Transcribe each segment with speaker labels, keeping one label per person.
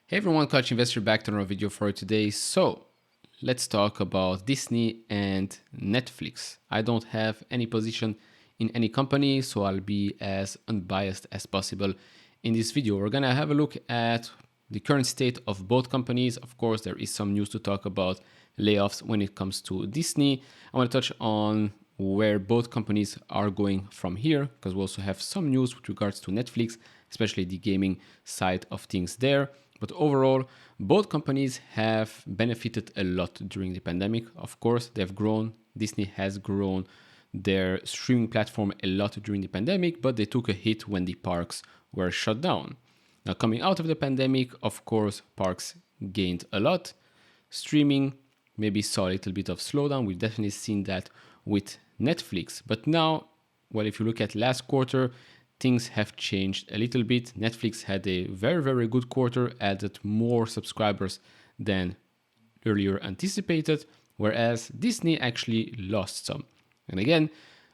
Speaker 1: Hey everyone, Couch Investor back to another video for today. So let's talk about Disney and Netflix. I don't have any position in any company, so I'll be as unbiased as possible in this video. We're gonna have a look at the current state of both companies. Of course, there is some news to talk about layoffs when it comes to Disney. I want to touch on where both companies are going from here, because we also have some news with regards to Netflix, especially the gaming side of things there. But overall, both companies have benefited a lot during the pandemic. Of course, they've grown. Disney has grown their streaming platform a lot during the pandemic, but they took a hit when the parks were shut down. Now, coming out of the pandemic, of course, parks gained a lot. Streaming maybe saw a little bit of slowdown. We've definitely seen that with Netflix. But now, well, if you look at last quarter, things have changed a little bit. Netflix had a very, very good quarter, added more subscribers than earlier anticipated, whereas Disney actually lost some. And again,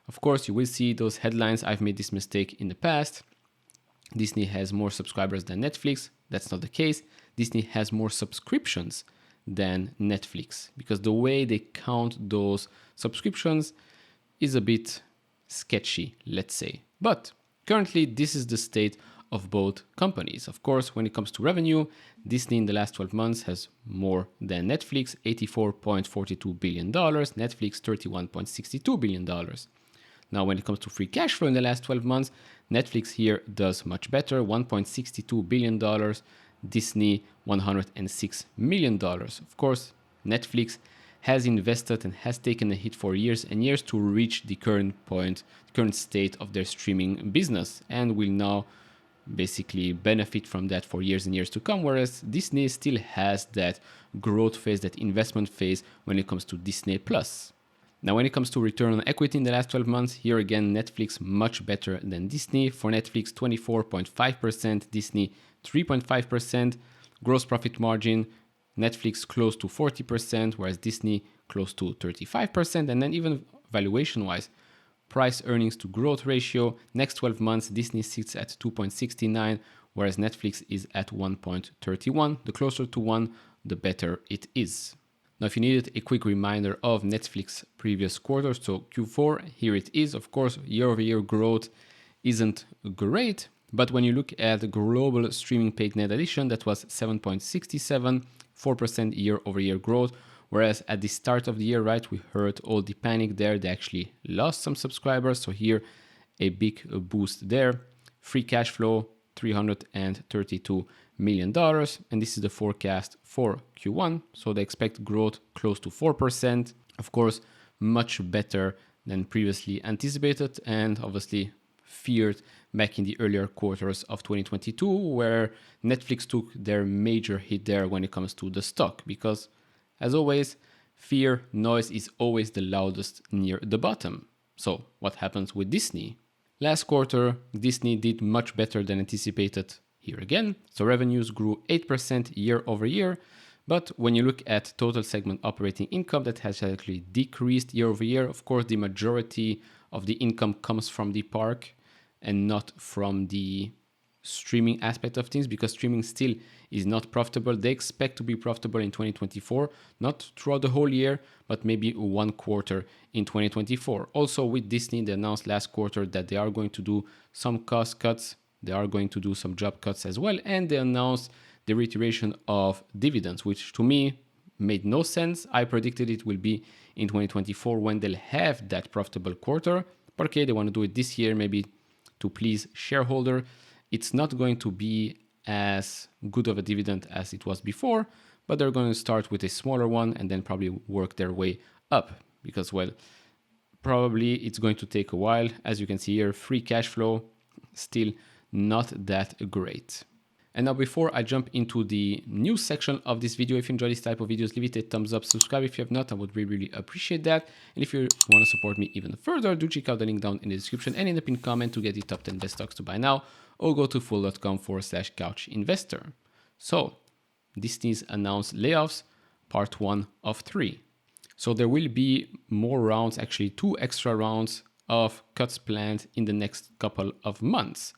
Speaker 1: of course, you will see those headlines. I've made this mistake in the past. Disney has more subscribers than Netflix. That's not the case. Disney has more subscriptions than Netflix, because the way they count those subscriptions is a bit sketchy, let's say. But currently, this is the state of both companies. Of course, when it comes to revenue, Disney in the last 12 months has more than Netflix, $84.42 billion, Netflix $31.62 billion. Now, when it comes to free cash flow in the last 12 months, Netflix here does much better, $1.62 billion, Disney $106 million. Of course, Netflix has invested and has taken a hit for years and years to reach the current state of their streaming business, and will now basically benefit from that for years and years to come, whereas Disney still has that growth phase, that investment phase when it comes to Disney Plus. Now, when it comes to return on equity in the last 12 months, here again, Netflix much better than Disney. For Netflix, 24.5%, Disney 3.5%. Gross profit margin, Netflix close to 40%, whereas Disney close to 35%. And then even valuation-wise, price earnings to growth ratio, next 12 months, Disney sits at 2.69, whereas Netflix is at 1.31. The closer to 1, the better it is. Now, if you needed a quick reminder of Netflix previous quarters, so Q4, here it is. Of course, year-over-year growth isn't great, but when you look at the global streaming paid net addition, that was 7.67, 4% year-over-year growth. Whereas at the start of the year, right, we heard all the panic there. They actually lost some subscribers. So here, a big boost there. Free cash flow, $332 million. And this is the forecast for Q1. So they expect growth close to 4%. Of course, much better than previously anticipated and obviously feared back in the earlier quarters of 2022, where Netflix took their major hit there when it comes to the stock. Because as always, fear, noise is always the loudest near the bottom. So what happens with Disney? Last quarter, Disney did much better than anticipated here again. So revenues grew 8% year over year. But when you look at total segment operating income, that has actually decreased year over year. Of course, the majority of the income comes from the park and not from the streaming aspect of things, because streaming still is not profitable. They expect to be profitable in 2024, not throughout the whole year, but maybe one quarter in 2024. Also with Disney, they announced last quarter that they are going to do some cost cuts. They are going to do some job cuts as well. And they announced the reiteration of dividends, which to me made no sense. I predicted it will be in 2024 when they'll have that profitable quarter. But okay, they want to do it this year, maybe to please shareholder. It's not going to be as good of a dividend as it was before, but they're going to start with a smaller one and then probably work their way up, because, well, probably it's going to take a while. As you can see here, free cash flow still not that great. And now, before I jump into the news section of this video, if you enjoy this type of videos, leave it a thumbs up, subscribe if you have not, I would really, really appreciate that. And if you want to support me even further, do check out the link down in the description and in the pinned comment to get the top 10 best stocks to buy now, or go to fool.com/couchinvestor. So, Disney's announced layoffs, part 1 of 3. So there will be more rounds, actually 2 extra rounds of cuts planned in the next couple of months.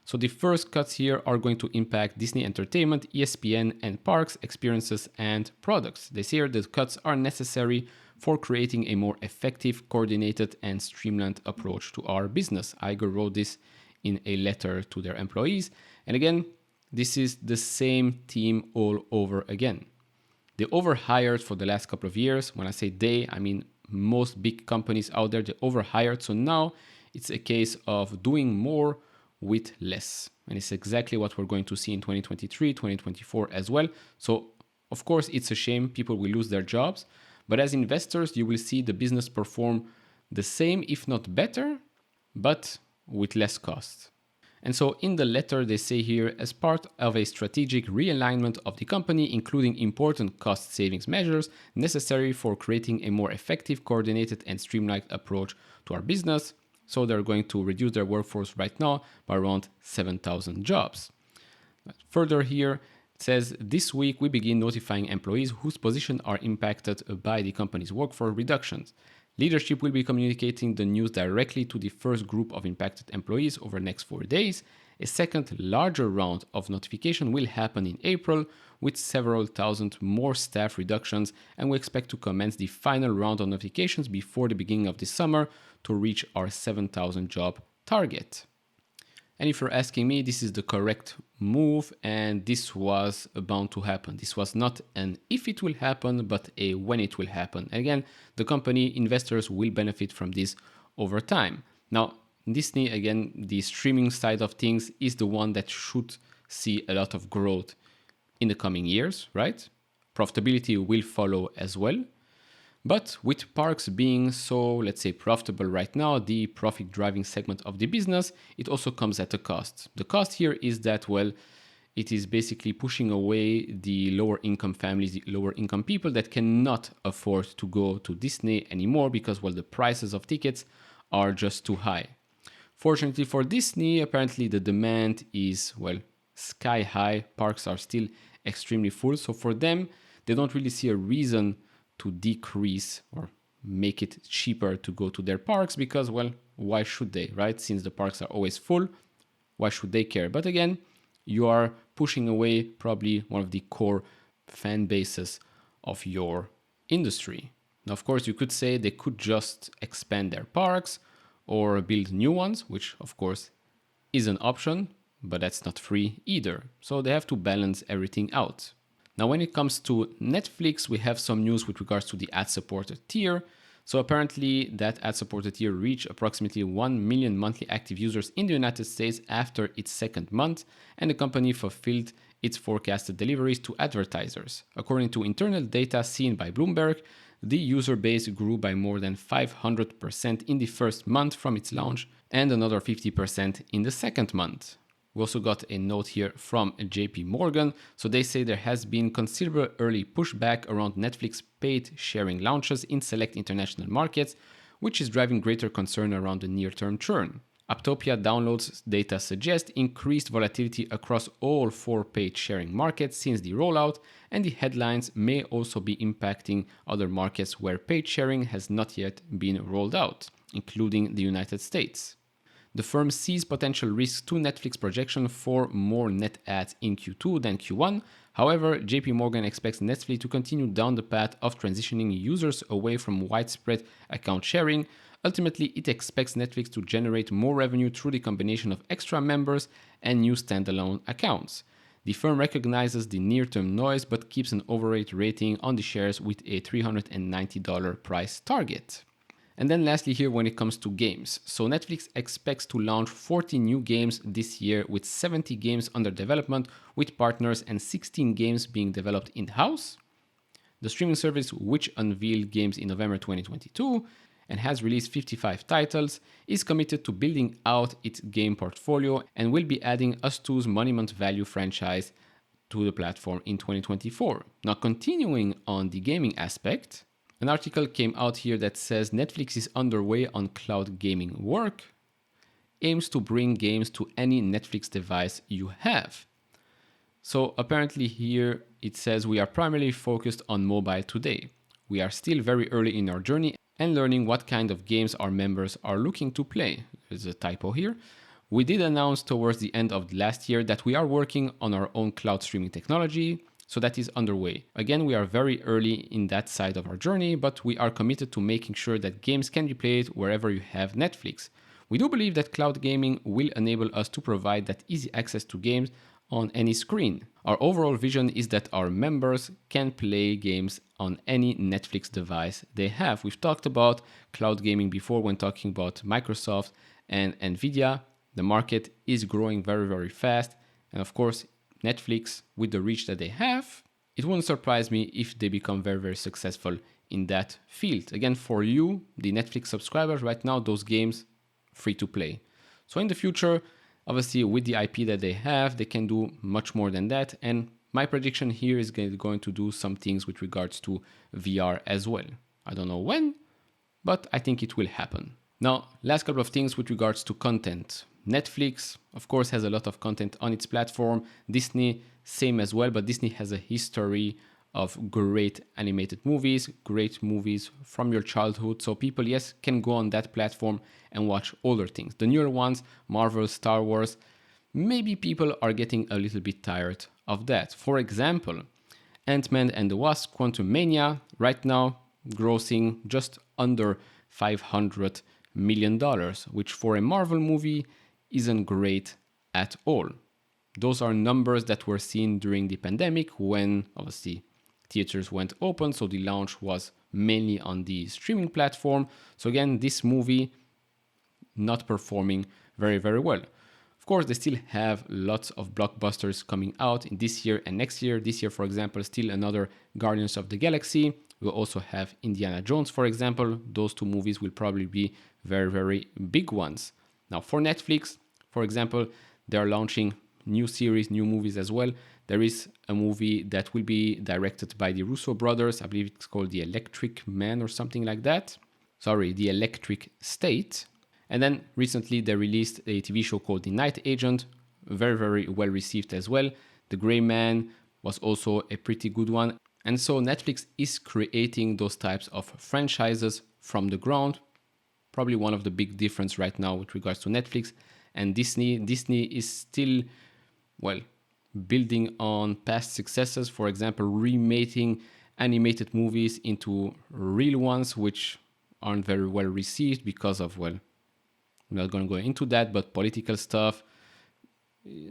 Speaker 1: So the first cuts here are going to impact Disney Entertainment, ESPN, and parks, experiences, and products. They say here the cuts are necessary for creating a more effective, coordinated, and streamlined approach to our business. Iger wrote this in a letter to their employees. And again, this is the same team all over again. They overhired for the last couple of years. When I say they, I mean most big companies out there, they overhired. So now it's a case of doing more with less. And it's exactly what we're going to see in 2023, 2024 as well. So of course, it's a shame people will lose their jobs. But as investors, you will see the business perform the same, if not better, but with less cost. And so in the letter, they say here, as part of a strategic realignment of the company, including important cost savings measures necessary for creating a more effective, coordinated, and streamlined approach to our business. So they're going to reduce their workforce right now by around 7,000 jobs. Further here, it says, this week we begin notifying employees whose positions are impacted by the company's workforce reductions. Leadership will be communicating the news directly to the first group of impacted employees over the next 4 days. A second, larger round of notification will happen in April with several thousand more staff reductions, and we expect to commence the final round of notifications before the beginning of the summer to reach our 7,000 job target. And if you're asking me, this is the correct move, and this was bound to happen. This was not an if it will happen, but a when it will happen. Again, the company investors will benefit from this over time. Now, Disney, again, the streaming side of things is the one that should see a lot of growth in the coming years, right? Profitability will follow as well. But with parks being so, let's say, profitable right now, the profit driving segment of the business, it also comes at a cost. The cost here is that, well, it is basically pushing away the lower income families, the lower income people that cannot afford to go to Disney anymore because, well, the prices of tickets are just too high. Fortunately for Disney, apparently the demand is, well, sky high. Parks are still extremely full. So for them, they don't really see a reason to decrease or make it cheaper to go to their parks because, well, why should they, right? Since the parks are always full, why should they care? But again, you are pushing away probably one of the core fan bases of your industry. Now, of course, you could say they could just expand their parks or build new ones, which of course is an option, but that's not free either. So they have to balance everything out. Now, when it comes to Netflix, we have some news with regards to the ad-supported tier. So apparently that ad-supported tier reached approximately 1 million monthly active users in the United States after its second month, and the company fulfilled its forecasted deliveries to advertisers. According to internal data seen by Bloomberg, the user base grew by more than 500% in the first month from its launch and another 50% in the second month. We also got a note here from JP Morgan. So they say there has been considerable early pushback around Netflix paid sharing launches in select international markets, which is driving greater concern around the near-term churn. Uptopia downloads data suggest increased volatility across all 4 paid sharing markets since the rollout, and the headlines may also be impacting other markets where paid sharing has not yet been rolled out, including the United States. The firm sees potential risks to Netflix projection for more net adds in Q2 than Q1. However, JP Morgan expects Netflix to continue down the path of transitioning users away from widespread account sharing. Ultimately, it expects Netflix to generate more revenue through the combination of extra members and new standalone accounts. The firm recognizes the near-term noise but keeps an overweight rating on the shares with a $390 price target. And then lastly here, when it comes to games. So Netflix expects to launch 40 new games this year with 70 games under development with partners and 16 games being developed in-house. The streaming service, which unveiled games in November 2022 and has released 55 titles, is committed to building out its game portfolio and will be adding Us2's Monument Value franchise to the platform in 2024. Now, continuing on the gaming aspect, an article came out here that says Netflix is underway on cloud gaming work, aims to bring games to any Netflix device you have. So apparently here it says we are primarily focused on mobile today. We are still very early in our journey and learning what kind of games our members are looking to play. There's a typo here. We did announce towards the end of last year that we are working on our own cloud streaming technology, so that is underway. Again, we are very early in that side of our journey, but we are committed to making sure that games can be played wherever you have Netflix. We do believe that cloud gaming will enable us to provide that easy access to games on any screen. Our overall vision is that our members can play games on any Netflix device they have. We've talked about cloud gaming before when talking about Microsoft and Nvidia. The market is growing very, very fast. And of course, Netflix, with the reach that they have, it wouldn't surprise me if they become very, very successful in that field. Again, for you, the Netflix subscribers, right now, those games free to play. So in the future, obviously with the IP that they have, they can do much more than that. And my prediction here is going to do some things with regards to VR as well. I don't know when, but I think it will happen. Now, last couple of things with regards to content. Netflix, of course, has a lot of content on its platform. Disney, same as well, but Disney has a history of great animated movies, great movies from your childhood. So people, yes, can go on that platform and watch older things. The newer ones, Marvel, Star Wars, maybe people are getting a little bit tired of that. For example, Ant-Man and the Wasp, Quantumania, right now grossing just under $500 million, which for a Marvel movie isn't great at all. Those are numbers that were seen during the pandemic when obviously theaters went open, so the launch was mainly on the streaming platform. So again, this movie not performing very, very well. Of course, they still have lots of blockbusters coming out in this year and next year. This year, for example, still another Guardians of the Galaxy. We'll also have Indiana Jones, for example. Those two movies will probably be very, very big ones. Now, for Netflix, for example, they are launching new series, new movies as well. There is a movie that will be directed by the Russo brothers. I believe it's called The Electric Man or something like that. Sorry, The Electric State. And then recently they released a TV show called The Night Agent. Very, very well received as well. The Gray Man was also a pretty good one. And so Netflix is creating those types of franchises from the ground. Probably one of the big difference right now with regards to Netflix and Disney. Disney is still, well, building on past successes. For example, remaking animated movies into real ones, which aren't very well received because of, well, I'm not going to go into that, but political stuff.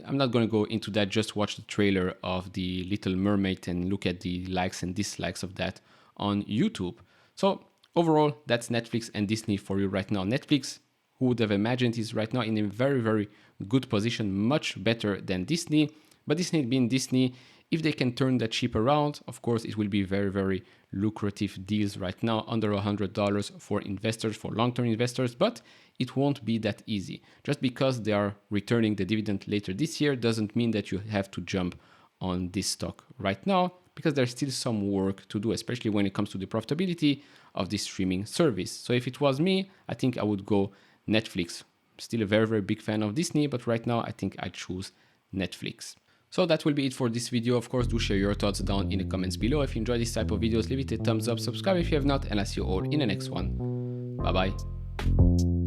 Speaker 1: I'm not going to go into that. Just watch the trailer of The Little Mermaid and look at the likes and dislikes of that on YouTube. So overall, that's Netflix and Disney for you right now. Netflix, who would have imagined, is right now in a very, very good position, much better than Disney. But Disney being Disney, if they can turn that ship around, of course, it will be very, very lucrative deals right now, under $100 for investors, for long-term investors, but it won't be that easy. Just because they are returning the dividend later this year doesn't mean that you have to jump on this stock right now, because there's still some work to do, especially when it comes to the profitability of this streaming service. So if it was me, I think I would go Netflix. Still a very, very big fan of Disney, but right now I think I choose Netflix. So that will be it for this video. Of course, do share your thoughts down in the comments below. If you enjoy this type of videos, leave it a thumbs up, subscribe if you have not, and I'll see you all in the next one. Bye bye.